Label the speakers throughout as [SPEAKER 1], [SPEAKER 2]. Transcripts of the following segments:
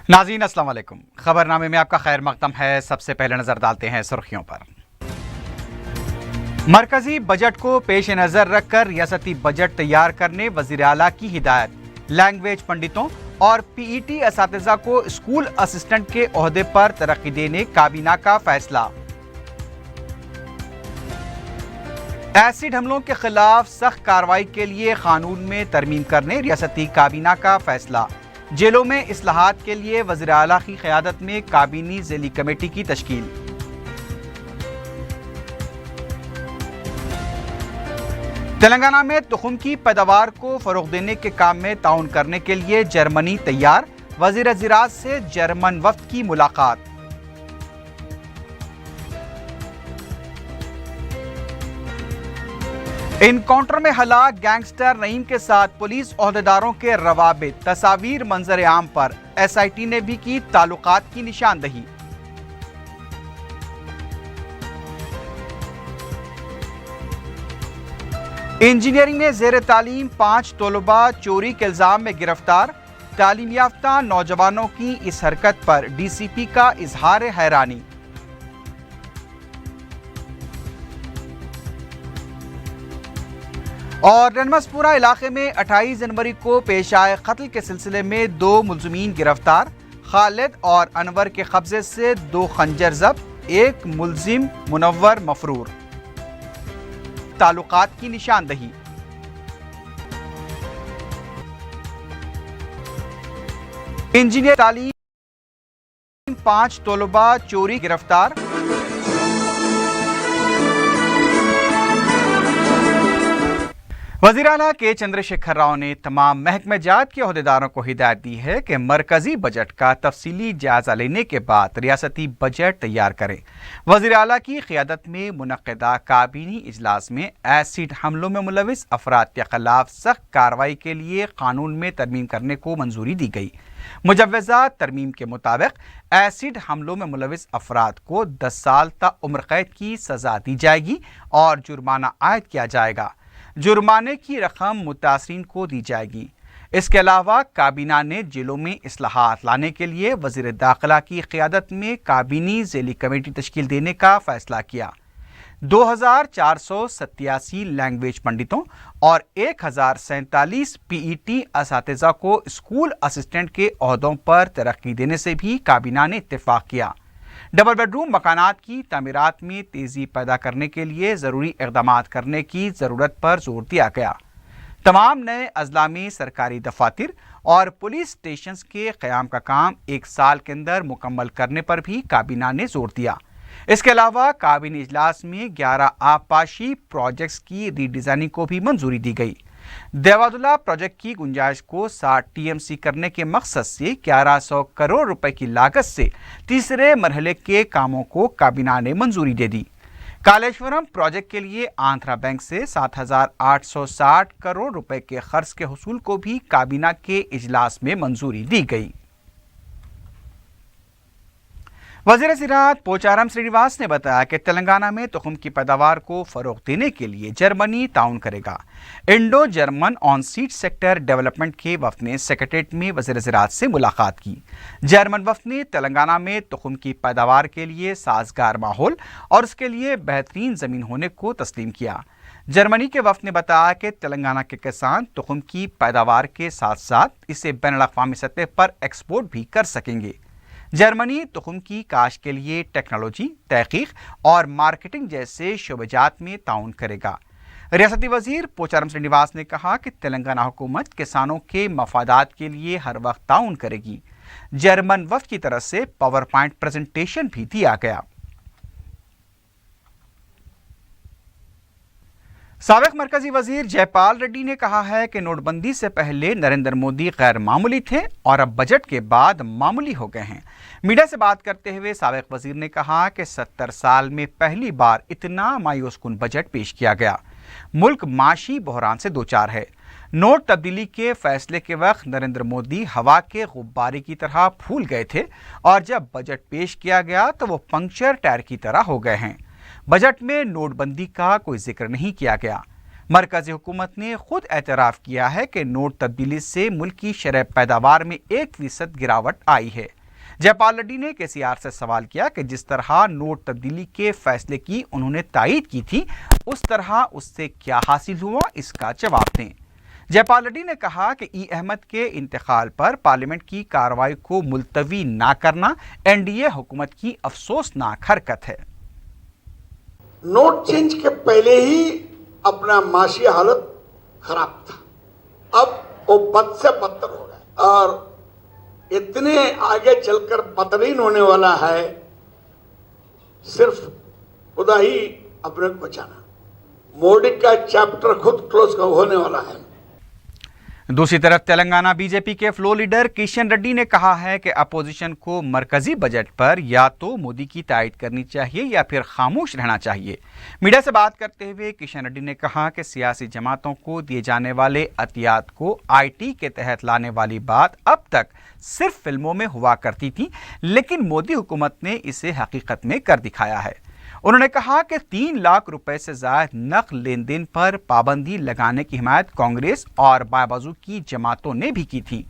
[SPEAKER 1] नाज़रीन अस्सलाम वालेकुम। खबरनामे में आपका खैर मकदम है। सबसे पहले नजर डालते हैं सुर्खियों पर। मरकजी बजट को पेश नजर रखकर रियासती बजट तैयार करने वजीर आला की हिदायत। लैंग्वेज पंडितों और पीईटी असातिज़ा को स्कूल असिस्टेंट के ओहदे पर तरक्की देने काबीना का फैसला। एसिड हमलों के खिलाफ सख्त कार्रवाई के लिए कानून में तरमीम करने रियासती काबीना का फैसला। जेलों में इस्लाहात के लिए वज़ीर आला की क़यादत में काबीनी ज़ेली कमेटी की तश्कील। तेलंगाना में तुखम की पैदावार को फ़रोग़ देने के काम में ताउन करने के लिए जर्मनी तैयार। वज़ीर ज़राअत से जर्मन वफ़द की मुलाकात। इनकाउंटर में हलाक गैंगस्टर नईम के साथ पुलिस ओहदेदारों के रवाबित। तस्वीर मंजर आम पर एसआईटी ने भी की ताल्लुकात की निशानदही। इंजीनियरिंग में ज़ेर तालीम 5 तलबा चोरी के इल्जाम में गिरफ्तार। तालीम याफ्ता नौजवानों की इस हरकत पर डीसीपी का इजहार हैरानी। और रनमसपुरा इलाके में 28 जनवरी को पेश आए कत्ल के सिलसिले में 2 मुलज़मीन गिरफ्तार। खालिद और अनवर के कब्जे से 2 खंजर जब्त, 1 मुलजिम मुनव्वर मफरूर। ताल्लुकात की निशानदही। इंजीनियर तालीम 5 तलबा चोरी गिरफ्तार। वज़ीर आला के चंद्रशेखर राव ने तमाम महकमे जात के ओहदेदारों को हिदायत दी है कि मरकजी बजट का तफसीली जायजा लेने के बाद रियासती बजट तैयार करें। वज़ीर आला की क़यादत में मुनक़्क़दा काबीनी इजलास में एसिड हमलों में मुलविस अफराद के खिलाफ सख्त कार्रवाई के लिए कानून में तरमीम करने को मंजूरी दी गई। मुजव्वज़ा तरमीम के मुताबिक एसिड हमलों में मुलविस अफराद को 10 साल तक उम्र कैद की सज़ा दी जाएगी और जुर्माना आयद किया जाएगा। जुर्माने की रकम मुतासरीन को दी जाएगी। इसके अलावा काबीना ने जेलों में इस्लाहात लाने के लिए वज़ीर दाखिला की क़यादत में काबीनी ज़ेली कमेटी तश्कील देने का फैसला किया। 2487 लैंग्वेज पंडितों और 1047 पीईटी असातिज़ा को स्कूल असिस्टेंट के ओहदों पर तरक्की देने से भी काबीना ने इत्तेफाक किया। डबल बेडरूम मकानात की तामीरात में तेज़ी पैदा करने के लिए ज़रूरी इक़दामात करने की ज़रूरत पर जोर दिया गया। तमाम नए अजला में सरकारी दफातर और पुलिस स्टेशन के क़याम का काम 1 साल के अंदर मुकम्मल करने पर भी काबीना ने जोर दिया। इसके अलावा काबीनी इजलास में 11 आबपाशी प्रोजेक्ट्स की रीडिज़ाइनिंग को भी मंजूरी दी गई। देवादुल्ला प्रोजेक्ट की गुंजाइश को 60 टीएमसी करने के मकसद से 1100 करोड़ रुपए की लागत से तीसरे मरहले के कामों को काबीना ने मंजूरी दे दी। कालेश्वरम प्रोजेक्ट के लिए आंध्रा बैंक से 7860 करोड़ रुपए के खर्च के हुसूल को भी काबीना के इजलास में मंजूरी दी गई। वज़ीर ज़राअत पोचारम श्रीनिवास ने बताया कि तेलंगाना में तुखम की पैदावार को फ़रोग़ देने के लिए जर्मनी ताउन करेगा। Indo German on seat sector development के वफ़द ने सेक्रेटेरिएट में वज़ीर ज़राअत से मुलाकात की। जर्मन वफ़द ने तेलंगाना में तुखम की पैदावार के लिए साजगार माहौल और उसके लिए बेहतरीन ज़मीन होने को तस्लीम किया। जर्मनी के वफ़द ने बताया कि तेलंगाना के किसान तुखम की पैदावार के साथ साथ इसे बैनुल-अक़वामी सतह पर एक्सपोर्ट भी कर सकेंगे। जर्मनी तुखम की काश के लिए टेक्नोलॉजी, तहकीक और मार्केटिंग जैसे शोबेजात में ताउन करेगा। रियासती वजीर पोचारम श्रीनिवास ने कहा कि तेलंगाना हुकूमत किसानों के मफादात के लिए हर वक्त ताउन करेगी। जर्मन वफ़द की तरफ से पावर पॉइंट प्रेजेंटेशन भी दिया गया। साबिक मरकजी वजीर जयपाल रेड्डी ने कहा है कि नोटबंदी से पहले नरेंद्र मोदी गैर मामूली थे और अब बजट के बाद मामूली हो गए हैं। मीडिया से बात करते हुए साबिक वजीर ने कहा कि 70 साल में पहली बार इतना मायूस कुन बजट पेश किया गया। मुल्क माशी बहरान से दो चार है। नोट तब्दीली के फैसले के वक्त नरेंद्र मोदी हवा के गुब्बारे की तरह फूल गए थे और जब बजट पेश किया गया तो वो पंक्चर टायर की तरह हो गए हैं। बजट में नोटबंदी का कोई जिक्र नहीं किया गया। मरकजी हुकूमत ने खुद एतराफ़ किया है कि नोट तब्दीली से मुल्क की शरह पैदावार में 1% गिरावट आई है। جے پال ریڈی نے KCR سے سوال کیا کہ جس طرح نوٹ تبدیلی کے فیصلے کی انہوں نے تائید کی تھی اس طرح اس سے کیا حاصل ہوا، اس کا جواب دیں۔ جے پال ریڈی نے کہا کہ احمد کے انتقال پر پارلیمنٹ کی کارروائی کو ملتوی نہ کرنا NDA حکومت کی افسوسناک حرکت ہے۔
[SPEAKER 2] نوٹ چینج کے پہلے ہی اپنا معاشی حالت خراب تھا، اب وہ بد سے بدتر ہو گیا اور اتنے آگے چل کر بدترین ہونے والا ہے، صرف خدا ہی اپنے کو بچانا۔ مودی کا چیپٹر خود کلوز ہونے والا ہے۔
[SPEAKER 1] دوسری طرف تلنگانہ BJP کے فلور لیڈر کشن ریڈی نے کہا ہے کہ اپوزیشن کو مرکزی بجٹ پر یا تو مودی کی تائید کرنی چاہیے یا پھر خاموش رہنا چاہیے۔ میڈیا سے بات کرتے ہوئے کشن ریڈی نے کہا کہ سیاسی جماعتوں کو دیے جانے والے عطیات کو IT کے تحت لانے والی بات اب تک صرف فلموں میں ہوا کرتی تھی، لیکن مودی حکومت نے اسے حقیقت میں کر دکھایا ہے۔ انہوں نے کہا کہ 3 لاکھ روپے سے زائد نقد لین دین پر پابندی لگانے کی حمایت کانگریس اور بائیں بازو کی جماعتوں نے بھی کی تھی۔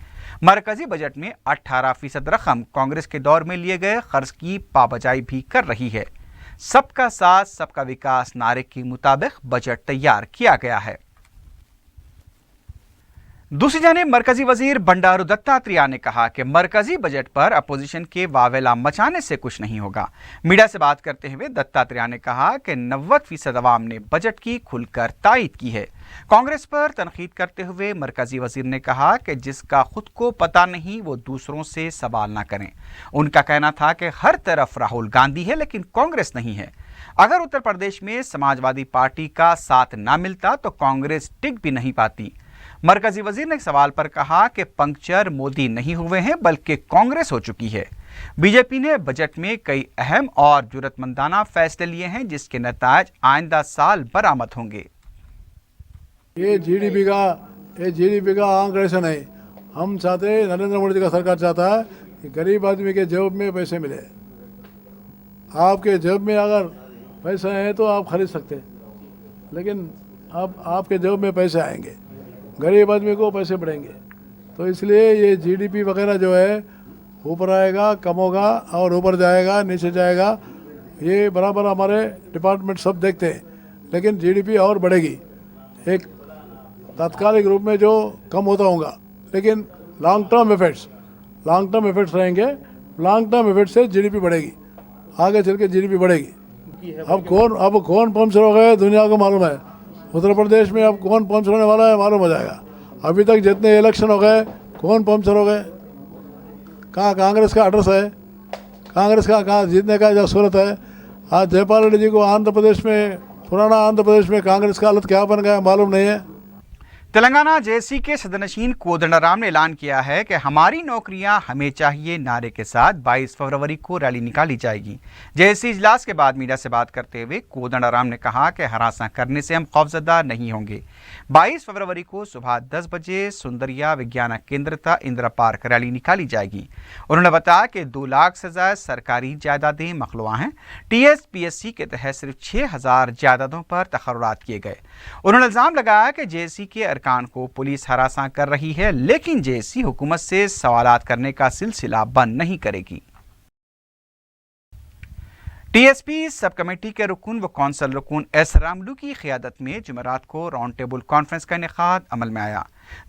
[SPEAKER 1] مرکزی بجٹ میں 18% رقم کانگریس کے دور میں لیے گئے قرض کی پابجائی بھی کر رہی ہے۔ سب کا ساتھ سب کا وکاس نعرے کے مطابق بجٹ تیار کیا گیا ہے۔ دوسری جانب مرکزی وزیر بنڈارو دتاتریہ نے کہا کہ مرکزی بجٹ پر اپوزیشن کے واویلا مچانے سے کچھ نہیں ہوگا۔ میڈیا سے بات کرتے ہوئے دتاتریہ نے کہا کہ 90% عوام نے بجٹ کی کھل کر تائید کی ہے۔ کانگریس پر تنقید کرتے ہوئے مرکزی وزیر نے کہا کہ جس کا خود کو پتہ نہیں وہ دوسروں سے سوال نہ کریں۔ ان کا کہنا تھا کہ ہر طرف راہل گاندھی ہے لیکن کانگریس نہیں ہے۔ اگر اتر پردیش میں سماج وادی پارٹی کا ساتھ نہ ملتا تو کانگریس ٹک بھی نہیں پاتی۔ مرکزی وزیر نے سوال پر کہا کہ پنکچر مودی نہیں ہوئے ہیں بلکہ کانگریس ہو چکی ہے۔ BJP نے بجٹ میں کئی اہم اور جرأت مندانہ فیصلے لیے ہیں جس کے نتائج آئندہ سال برآمد ہوں گے۔
[SPEAKER 3] یہ GDP کا آنکھ ایسا نہیں، ہم چاہتے ہیں نریندر مودی جی کا سرکار چاہتا ہے کہ غریب آدمی کے جیب میں پیسے ملے۔ آپ کے جیب میں اگر پیسے ہیں تو آپ خرید سکتے ہیں، لیکن اب آپ کے جیب میں پیسے آئیں گے، غریب آدمی کو پیسے بڑھیں گے، تو اس لیے یہ GDP وغیرہ جو ہے اوپر آئے گا، کم ہوگا اور اوپر جائے گا، نیچے جائے گا، یہ برابر ہمارے ڈپارٹمنٹ سب دیکھتے ہیں، لیکن GDP اور بڑھے گی۔ ایک تاتکالک روپ میں جو کم ہوتا ہوگا، لیکن لانگ ٹرم ایفیکٹس رہیں گے، لانگ ٹرم ایفیکٹ سے GDP بڑھے گی، آگے چل کے GDP بڑھے گی۔ اب کون پنچر ہو گئے دنیا کو معلوم ہے، اتر پردیش میں اب کون پنچر ہونے والا ہے معلوم ہو جائے گا۔ ابھی تک جتنے الیکشن ہو گئے کون پنچر ہو گئے، کہاں کانگریس کا ایڈریس ہے، کانگریس کا کہاں جیتنے کا جو صورت ہے۔ آج جے پال ریڈی جی کو آندھرا پردیش میں، پرانا آندھرا پردیش میں کانگریس کا حالت کیا بن گیا معلوم نہیں ہے۔
[SPEAKER 1] تلنگانہ JSC کے صدرنشین کودنڈا رام نے اعلان کیا ہے کہ ہماری نوکریاں ہمیں چاہیے نعرے کے ساتھ 22 فروری کو ریلی نکالی جائے گی۔ JSC اجلاس کے بعد میڈیا سے بات کرتے ہوئے کودنڈا رام نے کہا کہ ہراساں کرنے سے ہم خوفزدہ نہیں ہوں گے۔ 22 فروری کو صبح 10 بجے سندریا وگیان کیندرتا اندرا پارک ریلی نکالی جائے گی۔ انہوں نے بتایا کہ 2 لاکھ سے زائد سرکاری جائیدادیں مخلوع ہیں۔ TSPSC کے تحت صرف 6000 جائیدادوں پر تقررات کیے گئے۔ انہوں نے الزام لگایا کہ JSC کے ارکان کو پولیس ہراساں کر رہی ہے، لیکن JSC حکومت سے سوالات کرنے کا سلسلہ بند نہیں کرے گی۔ TSP سب کمیٹی کے رکن و کونسل رکن S راملو کی قیادت میں جمعرات کو راؤنڈ ٹیبل کانفرنس کا انعقاد عمل میں آیا۔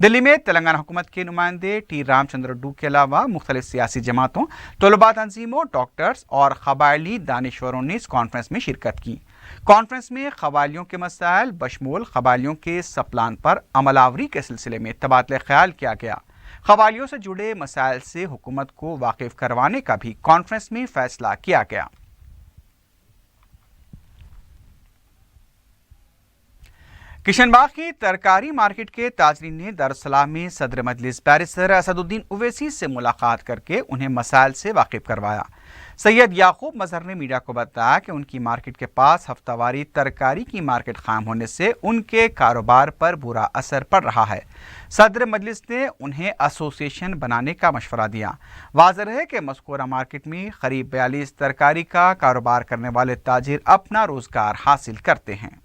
[SPEAKER 1] دلی میں تلنگانہ حکومت کے نمائندے T رام چندر ریڈی کے علاوہ مختلف سیاسی جماعتوں، طلباء تنظیموں، ڈاکٹرز اور قبائلی دانشوروں نے اس کانفرنس میں شرکت کی۔ کانفرنس میں قبائلیوں کے مسائل بشمول قبائلیوں کے سب پلان پر عمل آوری کے سلسلے میں تبادلہ خیال کیا گیا۔ قبائلیوں سے جڑے مسائل سے حکومت کو واقف کروانے کا بھی کانفرنس میں فیصلہ کیا گیا۔ کشن باغ کی ترکاری مارکیٹ کے تاجرین نے دارالسلام میں صدر مجلس بیرسٹر اسد الدین اویسی سے ملاقات کر کے انہیں مسائل سے واقف کروایا۔ سید یعقوب مظہر نے میڈیا کو بتایا کہ ان کی مارکیٹ کے پاس ہفتہ واری ترکاری کی مارکیٹ قائم ہونے سے ان کے کاروبار پر برا اثر پڑ رہا ہے۔ صدر مجلس نے انہیں ایسوسی ایشن بنانے کا مشورہ دیا۔ واضح ہے کہ مذکورہ مارکیٹ میں قریب 42 ترکاری کا کاروبار کرنے والے تاجر اپنا روزگار حاصل کرتے ہیں۔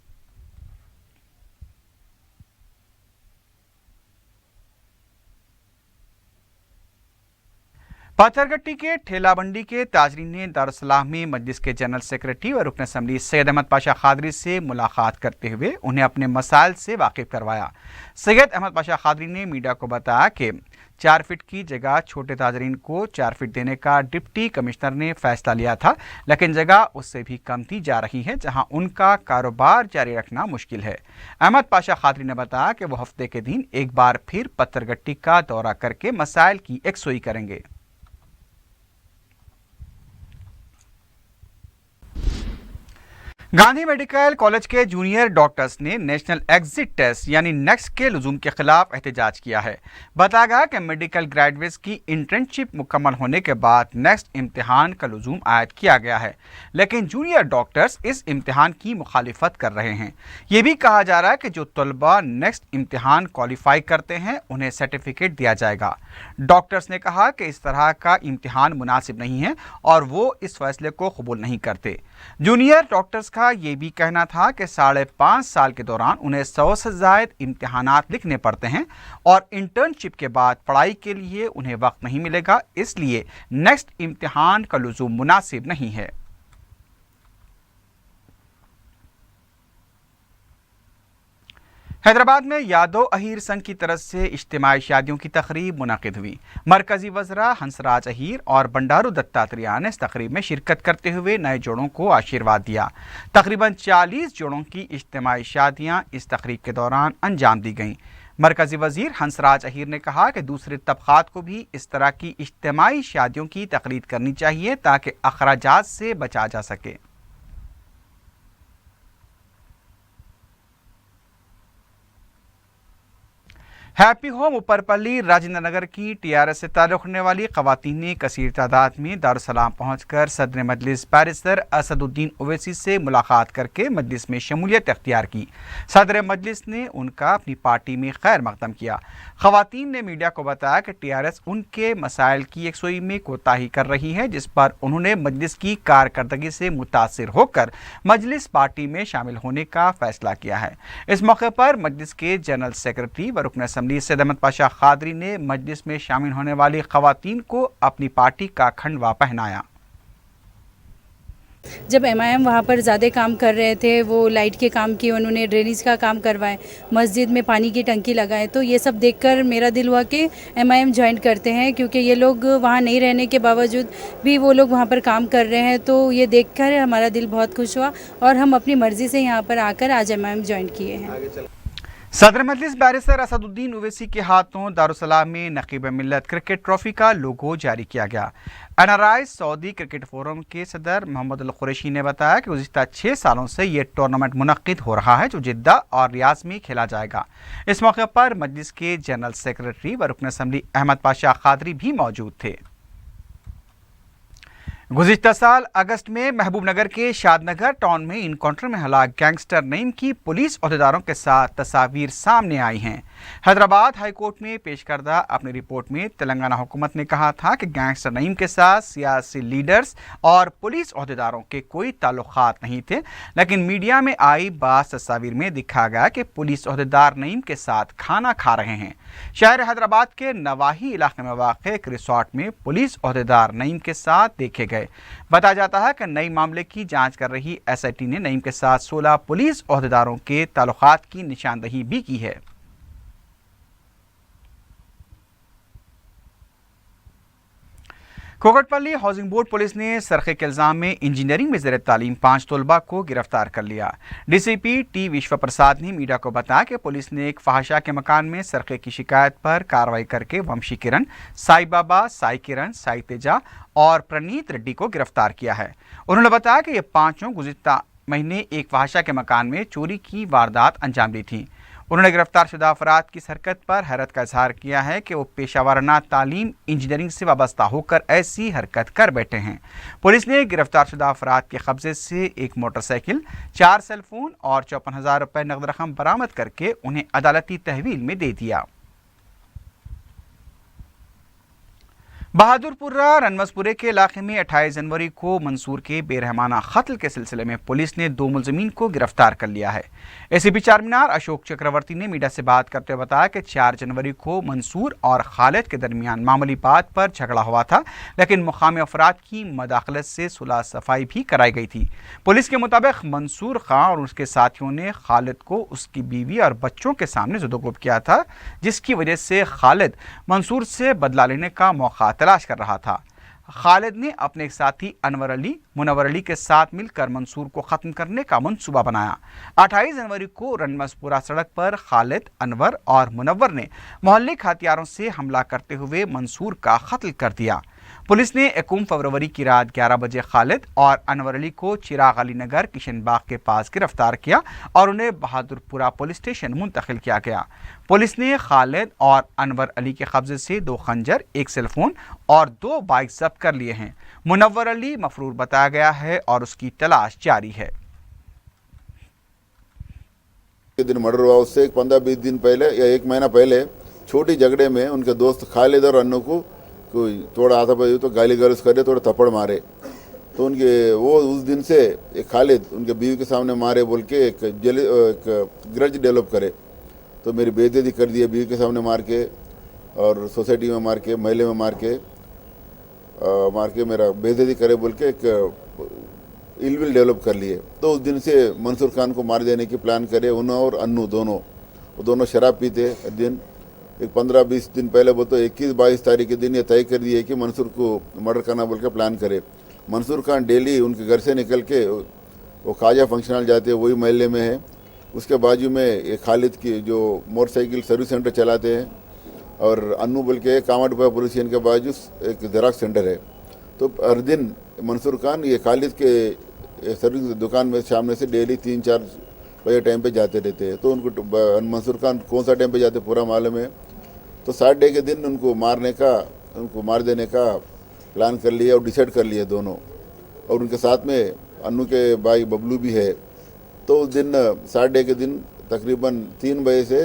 [SPEAKER 1] पत्थरगट्टी के ठेला मंडी के ताजरीन ने दारुस्सलाम में मजलिस के जनरल सेक्रेटरी और रुकन असम्बली सैयद अहमद पाशा खादरी से मुलाकात करते हुए उन्हें अपने मसाइल से वाकिफ करवाया। सैयद अहमद पाशा खादरी ने मीडिया को बताया कि 4 फीट की जगह छोटे ताजरीन को 4 फीट देने का डिप्टी कमिश्नर ने फैसला लिया था, लेकिन जगह उससे भी कम दी जा रही है जहां उनका कारोबार जारी रखना मुश्किल है। अहमद पाशा खादरी ने बताया कि वो हफ्ते के दिन एक बार फिर पत्थरगट्टी का दौरा करके मसाइल की यकसुई करेंगे। गांधी मेडिकल कॉलेज के जूनियर डॉक्टर्स ने नेशनल एग्जिट टेस्ट यानी नेक्स्ट के लुज़ूम के खिलाफ एहतजाज किया है। बताया गया कि मेडिकल ग्रेजुएट्स की इंटर्नशिप मुकम्मल होने के बाद नेक्स्ट इम्तिहान का लुज़ूम आयद किया गया है, लेकिन जूनियर डॉक्टर्स इस इम्तिहान की मुखालिफत कर रहे हैं। ये भी कहा जा रहा है कि जो तलबा नेक्स्ट इम्तिहान क्वालिफाई करते हैं उन्हें सर्टिफिकेट दिया जाएगा। डॉक्टर्स ने कहा कि इस तरह का इम्तिहान मुनासिब नहीं है और वो इस फैसले को कबूल नहीं करते। जूनियर डॉक्टर्स का ये भी कहना था कि 5.5 साल के दौरान उन्हें 100 से ज़ायद इम्तिहानात लिखने पड़ते हैं और इंटर्नशिप के बाद पढ़ाई के लिए उन्हें वक्त नहीं मिलेगा, इसलिए नेक्स्ट इम्तिहान का लुज़ूम मुनासिब नहीं है। हैदराबाद में यादव अहीर संघ की तरफ से इज्तिमाई शादियों की तकरीब मुनक़िद हुई। मरकजी वज़रा हंसराज अहीर और बंडारू दत्तात्रेय ने इस तकरीब में शिरकत करते हुए नए जोड़ों को आशीर्वाद दिया। तकरीबन 40 जोड़ों की इज्तिमाई शादियां इस तकरीब के दौरान अंजाम दी गईं। मरकजी वज़ीर हंसराज अहीर ने कहा कि दूसरे तबक़ात को भी इस तरह की इज्तिमाई शादियों की तक़लीद करनी चाहिए ताकि अखराजात से बचा जा सके। हैप्पी होम ऊपरपल्ली राजेंद्र नगर की टीआरएस से ताल्लुक़ रखने वाली ख़वातीन ने कसीर तादाद में दारुस्सलाम पहुंचकर सदर मजलिस बैरिस्टर असदुद्दीन ओवैसी से मुलाकात करके मजलिस में शमूलियत इख्तियार की। सदर मजलिस ने उनका अपनी पार्टी में खैर मकदम किया। ख़वातीन ने मीडिया को बताया कि टीआरएस उनके मसाइल की यकसुई में कोताही कर रही है, जिस पर उन्होंने मजलिस की कारकर्दगी से मुतासिर होकर मजलिस पार्टी में शामिल होने का फैसला किया है। इस मौके पर मजलिस के जनरल सेक्रेटरी व रुकन असम्बली सैयद अहमद पाशा खादरी ने मजलिस में शामिल होने वाली ख़वातीन को अपनी पार्टी का खंडवा पहनाया।
[SPEAKER 4] जब एमआईएम वहाँ पर ज़्यादा काम कर रहे थे, वो लाइट के काम किए, उन्होंने ड्रेनेज का काम करवाए, मस्जिद में पानी की टंकी लगाए, तो ये सब देखकर मेरा दिल हुआ कि एमआईएम ज्वाइन करते हैं, क्योंकि ये लोग वहाँ नहीं रहने के बावजूद भी वो लोग वहाँ पर काम कर रहे हैं। तो ये देखकर हमारा दिल बहुत खुश हुआ और हम अपनी मर्ज़ी से यहाँ पर आकर आज एमआईएम ज्वाइन किए हैं।
[SPEAKER 1] सदर मजलिस बैरिस्टर असदुद्दीन ओवैसी के हाथों दारुस्सलाम में नकीब मिल्लत क्रिकेट ट्रॉफी का लोगो जारी किया गया। एनआरआई सऊदी क्रिकेट फोरम के सदर मोहम्मद अल कुरैशी ने बताया कि गुज़िश्ता 6 सालों से ये टूर्नामेंट मुनक़्क़िद हो रहा है, जो जिद्दा और रियाज में खेला जाएगा। इस मौके पर मजलिस के जनरल सेक्रेटरी व रुकन असम्बली अहमद पाशा खादरी भी मौजूद थे। गुज़िश्ता साल अगस्त में महबूब नगर के शादनगर टाउन में इनकाउंटर में हलाक गैंगस्टर नईम की पुलिस अहदेदारों के साथ तस्वीर सामने आई हैं। हैदराबाद हाई कोर्ट में पेश करदा अपनी रिपोर्ट में तेलंगाना हुकूमत ने कहा था कि गैंगस्टर नईम के साथ सियासी लीडर्स और पुलिस अहदेदारों के कोई ताल्लुकात नहीं थे, लेकिन मीडिया में आई बाज़ तस्वीर में दिखा गया कि पुलिस अहदेदार नईम के साथ खाना खा रहे हैं। शहर हैदराबाद के नवाही इलाके में वाक़ एक रिसोर्ट में पुलिस अहदेदार नईम के साथ देखे गए। बताया जाता है कि नई मामले की जांच कर रही एसआईटी ने नईम के साथ 16 पुलिस अहदेदारों के ताल्लुकात की निशानदही भी की है। कोकटपल्ली हाउसिंग बोर्ड पुलिस ने सरखे के इल्जाम में इंजीनियरिंग में ज़ेर तालीम 5 तलबा को गिरफ्तार कर लिया। डीसीपी टी विश्व प्रसाद ने मीडिया को बताया कि पुलिस ने एक फहाशा के मकान में सरखे की शिकायत पर कार्रवाई करके वंशी किरण, साई बाबा, साई किरण, साई तेजा और प्रणीत रेड्डी को गिरफ्तार किया है। उन्होंने बताया कि ये पांचों गुज़िश्ता महीने एक फहाशा के मकान में चोरी की वारदात अंजाम दी थी। उन्होंने गिरफ्तार शुदा अफराद की हरकत पर हैरत का इजहार किया है कि वो पेशावराना तालीम इंजीनियरिंग से वाबस्ता होकर ऐसी हरकत कर बैठे हैं। पुलिस ने गिरफ्तार शुदा अफराद के कब्जे से एक मोटरसाइकिल, 4 सेल फोन और 54,000 रुपये नकद रकम बरामद करके उन्हें अदालती तहवील में दे दिया। बहादुरपुरा रनमसपुरे के इलाके में 28 जनवरी को मंसूर के बेरहमाना कत्ल के सिलसिले में पुलिस ने 2 मुलजमीन को गिरफ्तार कर लिया है। एसीपी चारमीनार अशोक चक्रवर्ती ने मीडिया से बात करते हुए बताया कि 4 जनवरी को मंसूर और खालिद के दरमियान मामूली बात पर झगड़ा हुआ था, लेकिन मुकामी अफराद की मदाखलत से सुलह सफाई भी कराई गई थी। पुलिस के मुताबिक मंसूर खां और उसके साथियों ने खालिद को उसकी बीवी और बच्चों के सामने ज़ुदोगुब किया था, जिसकी वजह से खालिद मंसूर से बदला लेने का मौका तलाश कर रहा था। खालिद ने अपने एक साथी मुनव्वर अली के साथ मिलकर मंसूर को ख़त्म करने का मंसूबा बनाया। 28 जनवरी को रनमसपुरा सड़क पर खालिद, अनवर और मुनव्वर ने मोहल्ले के हथियारों से हमला करते हुए मंसूर का कत्ल कर दिया। पुलिस ने 21 फरवरी की रात 11 बजे खालिद और अनवर अली को चिराग अली नगर किशन बाग के पास गिरफ्तार किया और उन्हें बहादुरपुरा पुलिस स्टेशन मुंतकिल किया गया। पुलिस ने खालिद और अनवर अली के कब्जे से 2 खंजर, 1 सेलफोन और 2 बाइक जब्त कर लिए हैं। मुनव्वर अली मफरूर बताया गया है और उसकी तलाश जारी है।
[SPEAKER 5] दिन मर्डर हुआ, उससे 15-20 दिन पहले या 1 महीना पहले छोटी झगड़े में उनके दोस्त खालिद और अन्नू को कोई थोड़ा हाथापाई तो गाली गलौज करे, थोड़ा थप्पड़ मारे, तो उनके वो उस दिन से एक खालिद उनके बीवी के सामने मारे बोल के एक ग्रज डेवलप करे, तो मेरी बेइज्जती कर दी है बीवी के सामने मार के और सोसाइटी में मार के, महल्ले में मार के मेरा बेइज्जती करे बोल के एक इलविल डेवलप कर लिए। तो उस दिन से मंसूर खान को मार देने की प्लान करे। उन्होंने और अन्नू दोनों शराब पीते दिन। एक 15-20 दिन पहले वो तो 21-22 तारीख के दिन ये तय कर दिए कि मंसूर को मर्डर करना बोल के प्लान करे। मंसूर खान डेली उनके घर से निकल के वो खाजा फंक्शन हॉल जाते हैं, वही महल्ले में है। उसके बाजू में एक खालिद की जो मोटरसाइकिल सर्विस सेंटर चलाते हैं और अन्नू बोल के कामाडुपा पुलिस स्टेशन के बाजू एक जेरॉक्स सेंटर है। तो हर दिन मंसूर खान ये खालिद के सर्विस दुकान में सामने से डेली 3-4 बजे टाइम पे जाते रहते हैं। तो उनको मंसूर खान कौन सा टाइम पे जाते पूरा मालूम है। तो सैटरडे के दिन उनको मार देने का प्लान कर लिया और डिसाइड कर लिए दोनों, और उनके साथ में अन्नू के भाई बबलू भी है। तो उस दिन सैटरडे के दिन तकरीबन 3 बजे से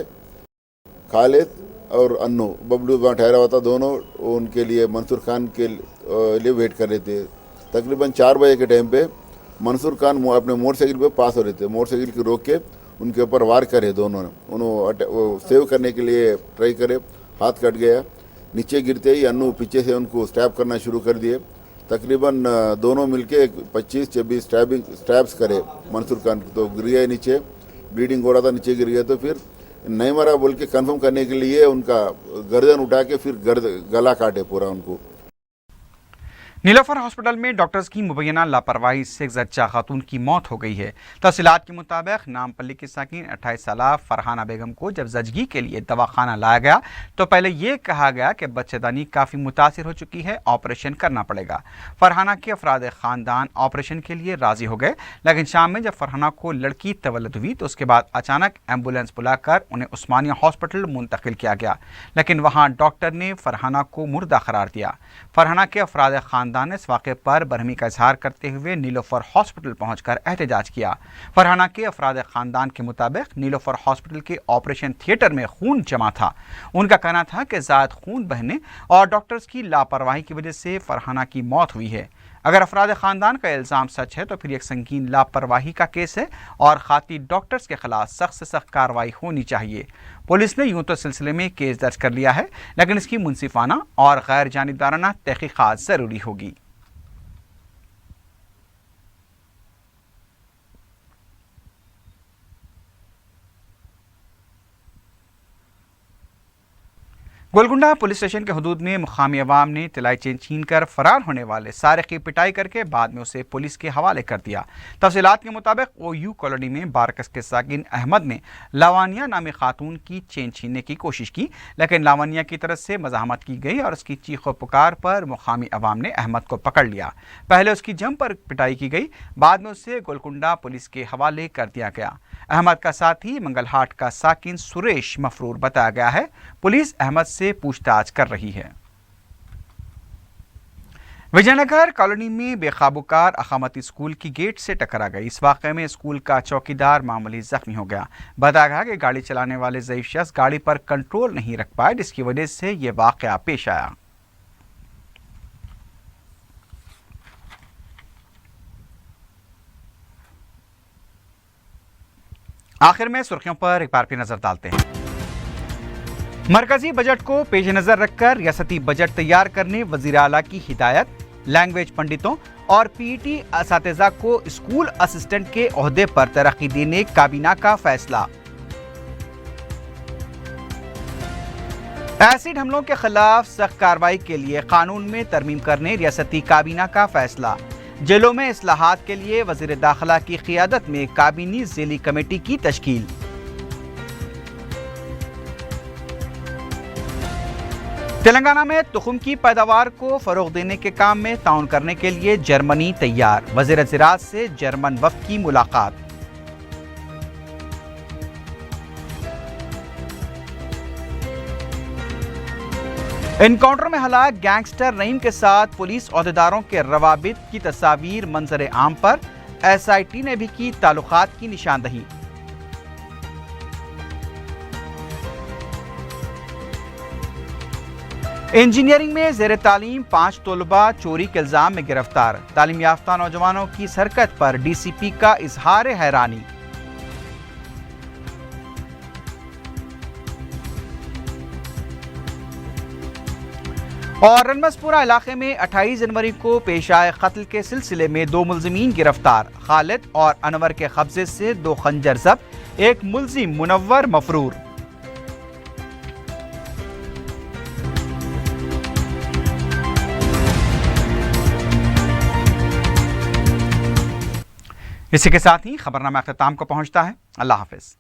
[SPEAKER 5] खालिद और अन्नू, बबलू वहाँ ठहरा हुआ था, दोनों उनके लिए मंसूर खान के लिए वेट कर रहे थे। तकरीबन 4 बजे के टाइम पे मंसूर खान अपने मोटरसाइकिल पे पास हो रहे थे। मोटरसाइकिल को रोक के उनके ऊपर वार करे दोनों ने। उन्होंने सेव करने के लिए ट्राई करे, हाथ कट गया। नीचे गिरते ही अन्नू पीछे से उनको स्टैब करना शुरू कर दिए। तकरीबन दोनों मिलके 25-26 स्टैब्स करे मंसूर खान। तो गिर गया नीचे, ब्लीडिंग हो रहा था, नीचे गिर गया। तो फिर नहीं मरा बोल के कंफर्म करने के लिए उनका गर्दन उठा के फिर गला काटे पूरा उनको।
[SPEAKER 1] नीलोफर हॉस्पिटल में डॉक्टर्स की मुबैना लापरवाही से एक जच्चा खातून की मौत हो गई है। तफसीलात के मुताबिक नामपल्ली की साकिन 28 साला फरहाना बेगम को जब जजगी के लिए दवाखाना लाया गया तो पहले ये कहा गया कि बच्चेदानी काफ़ी मुतासिर हो चुकी है, ऑपरेशन करना पड़ेगा। फरहाना के अफराद ख़ानदान ऑपरेशन के लिए राज़ी हो गए, लेकिन शाम में जब फरहाना को लड़की तवल्लुद हुई तो उसके बाद अचानक एम्बुलेंस बुलाकर उन्हें उस्मानिया हॉस्पिटल मुंतकिल किया गया, लेकिन वहाँ डॉक्टर ने फरहाना को मुर्दा करार दिया। फरहाना के अफराद ख़ानदान ने इस वाक़े पर बरहमी का इजहार करते हुए नीलोफर हॉस्पिटल पहुंचकर एहतजाज किया। फरहाना के अफराद ख़ानदान के मुताबिक नीलोफर हॉस्पिटल के ऑपरेशन थिएटर में खून जमा था। उनका कहना था कि ज़ायद खून बहने और डॉक्टर्स की लापरवाही की वजह से फरहाना की मौत हुई है। अगर अफराद ख़ानदान का इल्ज़ाम सच है तो फिर एक संगीन लापरवाही का केस है और खाती डॉक्टर्स के खिलाफ सख्त से सख्त कार्रवाई होनी चाहिए। पुलिस ने यूं तो सिलसिले में केस दर्ज कर लिया है, लेकिन इसकी मुंसिफाना और गैर जानिबदाराना तहकीकात ज़रूरी होगी। गोलकुंडा पुलिस स्टेशन के हदूद में मुकामी अवाम ने तिलाई चेन छीन कर फरार होने वाले सारिक की पिटाई करके बाद में उसे पुलिस के हवाले कर दिया। तफसीलात के मुताबिक OU कॉलोनी में बारकस के साकिन अहमद ने लावानिया नामी खातून की चेन छीनने की कोशिश की, लेकिन लावानिया की तरफ से मज़ाहमत की गई और उसकी चीखो पुकार पर मुकामी अवाम ने अहमद को पकड़ लिया। पहले उसकी जम पर पिटाई की गई, बाद में उसे गोलकुंडा पुलिस के हवाले कर दिया गया। अहमद का साथी मंगलहाट का साकिन सुरेश मफरूर बताया गया है। पुलिस अहमद से पूछताछ कर रही है। विजयनगर कॉलोनी में बेकाबू कार अकामती स्कूल की गेट से टकरा गई। इस वाक़े में स्कूल का चौकीदार मामूली जख्मी हो गया। बताया गया कि गाड़ी चलाने वाले ज़ईफ शख्स गाड़ी पर कंट्रोल नहीं रख पाए, जिसकी वजह से ये वाक़या पेश आया। आखिर में सुर्खियों पर एक बार फिर नजर डालते हैं। मरकजी बजट को पेश नजर रखकर रियासती बजट तैयार करने वजीर आला की हिदायत। लैंग्वेज पंडितों और पीईटी असातिज़ा को स्कूल असिस्टेंट के ओहदे पर तरक्की देने काबीना का फैसला। एसिड हमलों के खिलाफ सख्त कार्रवाई के लिए कानून में तरमीम करने रियासती काबीना का फैसला। जेलों में इस्लाहात के लिए वजीर दाखिला की क़ियादत में काबीनी ज़ेली कमेटी की तश्कील। तेलंगाना में तुखम की पैदावार को फ़रोग़ देने के काम में ताउन करने के लिए जर्मनी तैयार। वज़ीर ज़राअत से जर्मन वफ़द की मुलाकात। एनकाउंटर में हलाक गैंगस्टर रहीम के साथ पुलिस ओहदेदारों के रवाबित की तस्वीर मंजर आम पर। SIT ने भी की ताल्लुकात की निशानदही। इंजीनियरिंग में ज़ेर तालीम 5 तलबा चोरी के इल्ज़ाम में गिरफ्तार। तालीम याफ्ता नौजवानों की सरकत पर DCP का इजहार हैरानी। और रनमसपुरा इलाके में 28 जनवरी को पेश आए कत्ल के सिलसिले में 2 मुल्ज़िमीन गिरफ्तार। खालिद और अनवर के कब्जे से 2 खंजर ज़ब्त, एक मुल्ज़िम मुनव्वर मफरूर। इसी के साथ ही खबरनामा अख्ताम को पहुंचता है। अल्लाह हाफिज।